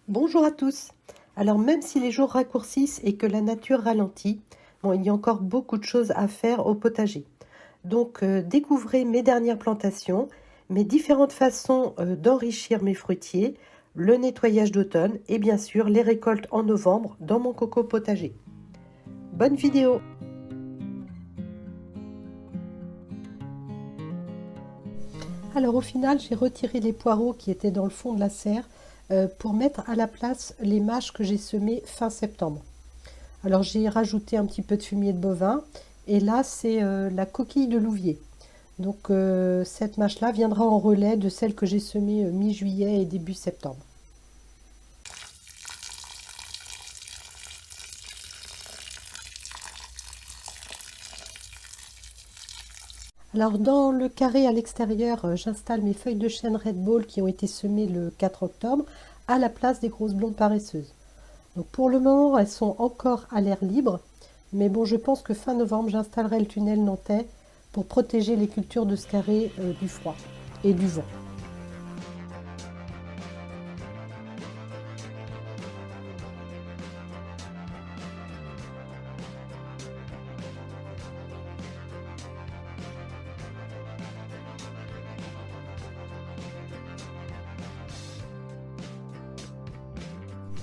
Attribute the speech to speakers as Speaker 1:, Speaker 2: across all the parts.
Speaker 1: Bonjour à tous. Alors même si les jours raccourcissent et que la nature ralentit, bon, il y a encore beaucoup de choses à faire au potager. Donc découvrez mes dernières plantations, mes différentes façons d'enrichir mes fruitiers, le nettoyage d'automne et bien sûr les récoltes en novembre dans mon coco potager. Bonne vidéo! Alors au final, j'ai retiré les poireaux qui étaient dans le fond de la serre pour mettre à la place les mâches que j'ai semées fin septembre. Alors j'ai rajouté un petit peu de fumier de bovin et là c'est la coquille de louvier. Donc cette mâche-là viendra en relais de celle que j'ai semée mi-juillet et début septembre. Alors dans le carré à l'extérieur, j'installe mes feuilles de chêne Red Ball qui ont été semées le 4 octobre à la place des grosses blondes paresseuses. Donc pour le moment, elles sont encore à l'air libre, mais bon, je pense que fin novembre, j'installerai le tunnel nantais pour protéger les cultures de ce carré du froid et du vent.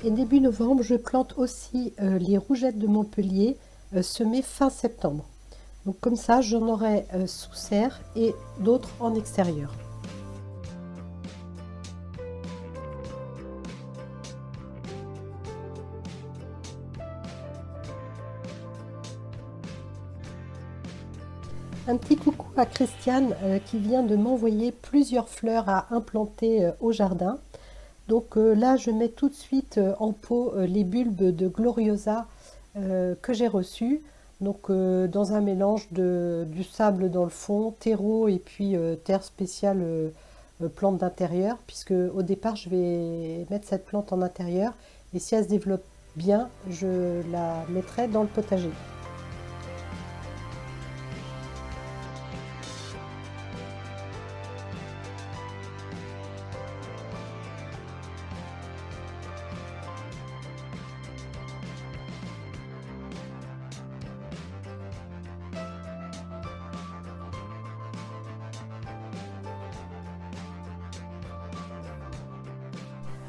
Speaker 1: Et début novembre, je plante aussi les rougettes de Montpellier semées fin septembre. Donc comme ça, j'en aurai sous serre et d'autres en extérieur. Un petit coucou à Christiane qui vient de m'envoyer plusieurs fleurs à implanter au jardin. Donc là, je mets tout de suite en pot les bulbes de Gloriosa que j'ai reçus. Donc dans un mélange du sable dans le fond, terreau et puis terre spéciale plante d'intérieur, puisque au départ, je vais mettre cette plante en intérieur. Et si elle se développe bien, je la mettrai dans le potager.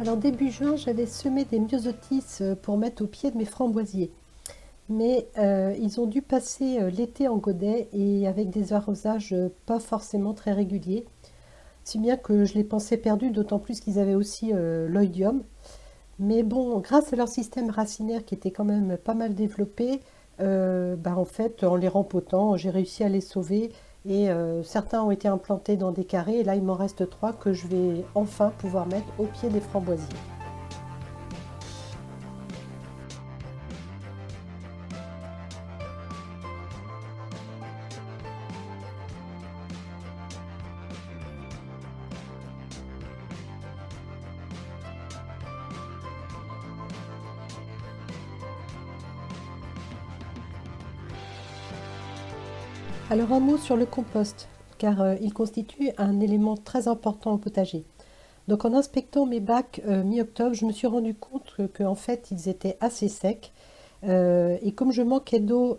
Speaker 1: Alors début juin, j'avais semé des myosotis pour mettre au pied de mes framboisiers. Mais ils ont dû passer l'été en godet et avec des arrosages pas forcément très réguliers. Si bien que je les pensais perdus, d'autant plus qu'ils avaient aussi l'oïdium. Mais bon, grâce à leur système racinaire qui était quand même pas mal développé, en fait, en les rempotant, j'ai réussi à les sauver. Et certains ont été implantés dans des carrés. Et là, il m'en reste 3 que je vais enfin pouvoir mettre au pied des framboisiers. Alors un mot sur le compost, car il constitue un élément très important au potager. Donc en inspectant mes bacs mi-octobre, je me suis rendu compte qu'en fait ils étaient assez secs. Et comme je manquais d'eau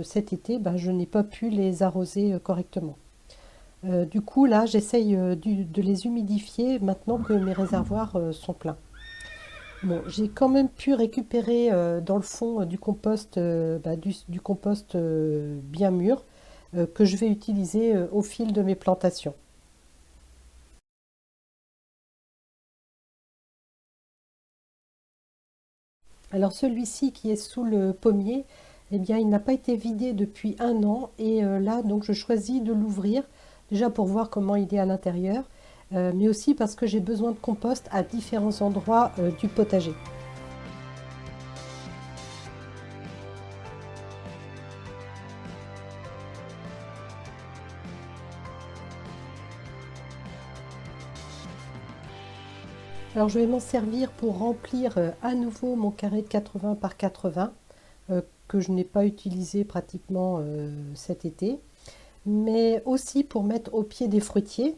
Speaker 1: cet été, je n'ai pas pu les arroser correctement. Du coup là, j'essaye de les humidifier maintenant que mes réservoirs sont pleins. Bon, j'ai quand même pu récupérer dans le fond du compost, du compost bien mûr que je vais utiliser au fil de mes plantations. Alors celui-ci qui est sous le pommier, eh bien il n'a pas été vidé depuis un an et là donc je choisis de l'ouvrir déjà pour voir comment il est à l'intérieur, mais aussi parce que j'ai besoin de compost à différents endroits du potager. Alors je vais m'en servir pour remplir à nouveau mon carré de 80 par 80 que je n'ai pas utilisé pratiquement cet été, mais aussi pour mettre au pied des fruitiers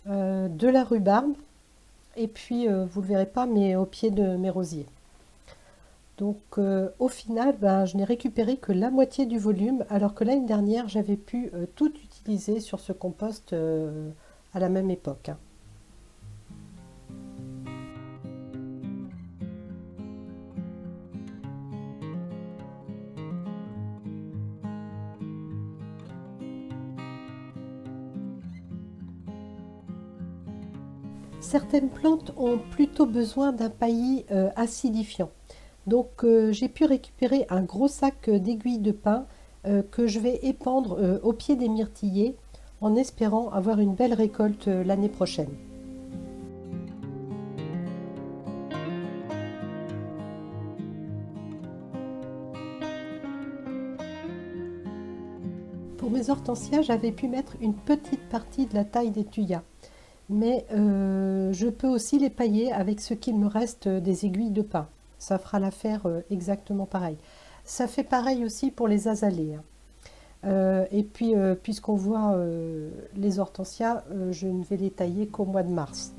Speaker 1: de la rhubarbe, et puis vous ne le verrez pas, mais au pied de mes rosiers. Donc au final, ben, je n'ai récupéré que la moitié du volume, alors que l'année dernière, j'avais pu tout utiliser sur ce compost à la même époque, hein. Certaines plantes ont plutôt besoin d'un paillis acidifiant. Donc j'ai pu récupérer un gros sac d'aiguilles de pin que je vais épandre au pied des myrtillers en espérant avoir une belle récolte l'année prochaine. Pour mes hortensias, j'avais pu mettre une petite partie de la taille des tuyas, mais je peux aussi les pailler avec ce qu'il me reste des aiguilles de pin. Ça fera l'affaire exactement pareil. Ça fait pareil aussi pour les azalées, hein. Et puis, puisqu'on voit les hortensias, je ne vais les tailler qu'au mois de mars.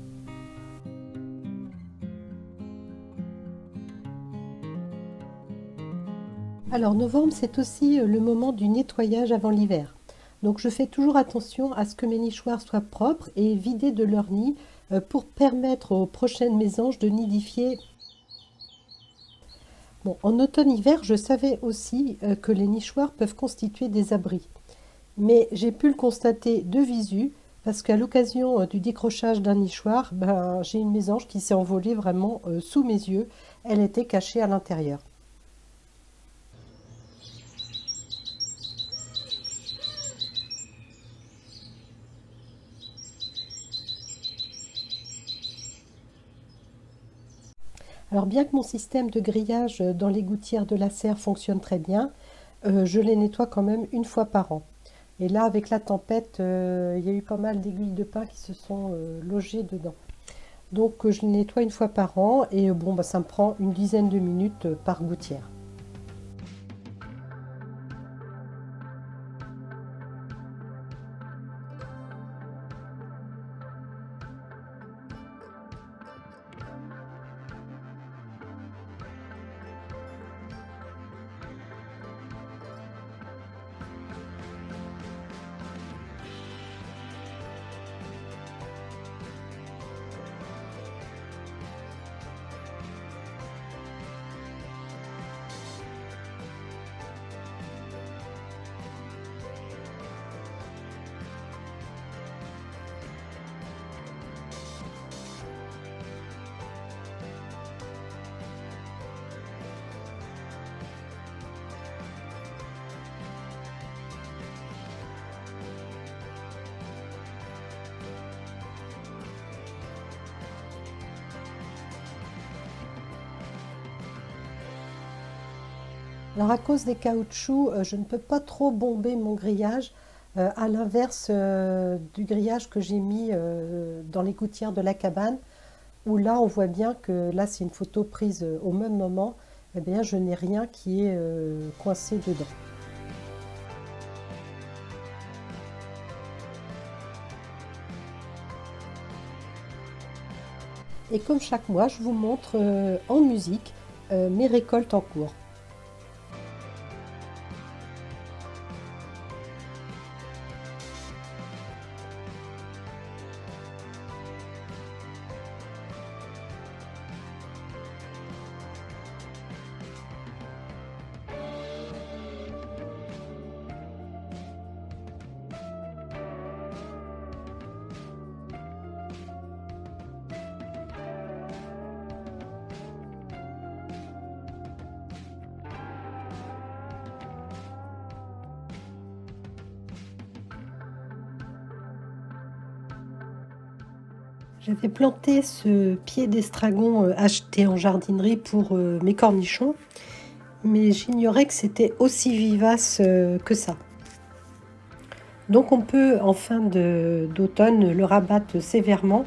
Speaker 1: Alors, novembre, c'est aussi le moment du nettoyage avant l'hiver. Donc, je fais toujours attention à ce que mes nichoirs soient propres et vidés de leur nid pour permettre aux prochaines mésanges de nidifier. Bon, en automne-hiver, je savais aussi que les nichoirs peuvent constituer des abris. Mais j'ai pu le constater de visu parce qu'à l'occasion du décrochage d'un nichoir, ben, j'ai une mésange qui s'est envolée vraiment sous mes yeux. Elle était cachée à l'intérieur. Alors bien que mon système de grillage dans les gouttières de la serre fonctionne très bien, je les nettoie quand même une fois par an. Et là, avec la tempête, il y a eu pas mal d'aiguilles de pin qui se sont logées dedans. Donc je les nettoie une fois par an et bon, bah, ça me prend une dizaine de minutes par gouttière. Alors à cause des caoutchoucs, je ne peux pas trop bomber mon grillage, à l'inverse du grillage que j'ai mis dans les gouttières de la cabane, où là on voit bien que là c'est une photo prise au même moment, eh bien je n'ai rien qui est coincé dedans. Et comme chaque mois, je vous montre en musique mes récoltes en cours. J'avais planté ce pied d'estragon acheté en jardinerie pour mes cornichons, mais j'ignorais que c'était aussi vivace que ça. Donc on peut en fin d'automne le rabattre sévèrement.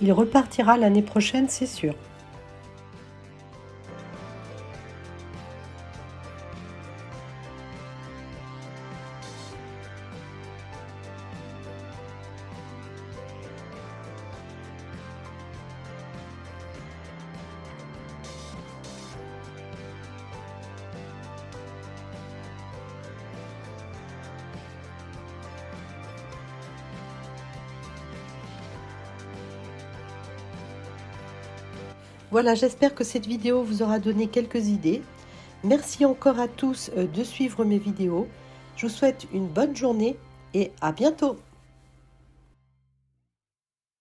Speaker 1: Il repartira l'année prochaine, c'est sûr. Voilà, j'espère que cette vidéo vous aura donné quelques idées. Merci encore à tous de suivre mes vidéos. Je vous souhaite une bonne journée et à bientôt.